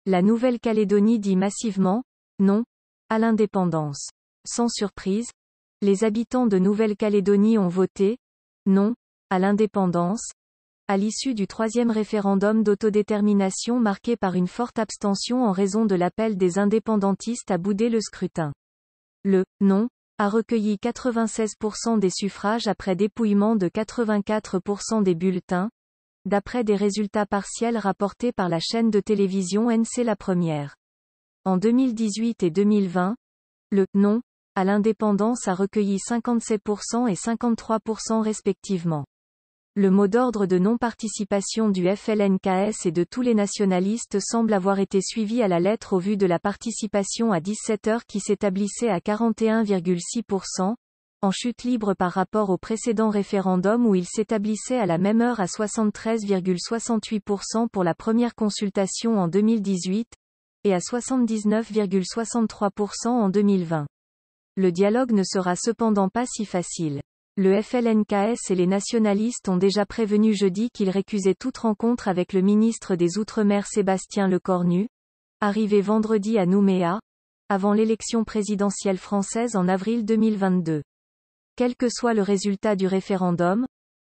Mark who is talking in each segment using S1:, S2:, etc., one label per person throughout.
S1: La Nouvelle-Calédonie dit massivement « non » à l'indépendance. Sans surprise, les habitants de Nouvelle-Calédonie ont voté « non » à l'indépendance, à l'issue du troisième référendum d'autodétermination marqué par une forte abstention en raison de l'appel des indépendantistes à bouder le scrutin. Le « non » a recueilli 96% des suffrages après dépouillement de 84% des bulletins, d'après des résultats partiels rapportés par la chaîne de télévision NC La Première. En 2018 et 2020, le « non » à l'indépendance a recueilli 57% et 53% respectivement. Le mot d'ordre de non-participation du FLNKS et de tous les nationalistes semble avoir été suivi à la lettre au vu de la participation à 17h qui s'établissait à 41,6%, en chute libre par rapport au précédent référendum où il s'établissait à la même heure à 73,68% pour la première consultation en 2018, et à 79,63% en 2020. Le dialogue ne sera cependant pas si facile. Le FLNKS et les nationalistes ont déjà prévenu jeudi qu'ils récusaient toute rencontre avec le ministre des Outre-mer Sébastien Lecornu, arrivé vendredi à Nouméa, avant l'élection présidentielle française en avril 2022. Quel que soit le résultat du référendum,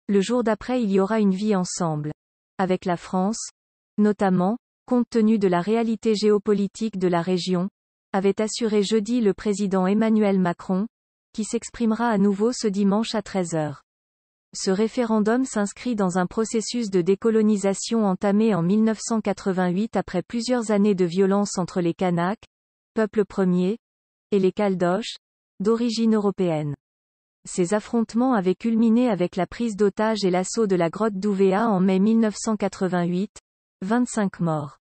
S1: le jour d'après il y aura une vie ensemble. Avec la France, notamment, compte tenu de la réalité géopolitique de la région, avait assuré jeudi le président Emmanuel Macron, qui s'exprimera à nouveau ce dimanche à 13h. Ce référendum s'inscrit dans un processus de décolonisation entamé en 1988 après plusieurs années de violence entre les Kanaks, peuple premier, et les Caldoches, d'origine européenne. Ces affrontements avaient culminé avec la prise d'otage et l'assaut de la grotte d'Ouvéa en mai 1988, 25 morts.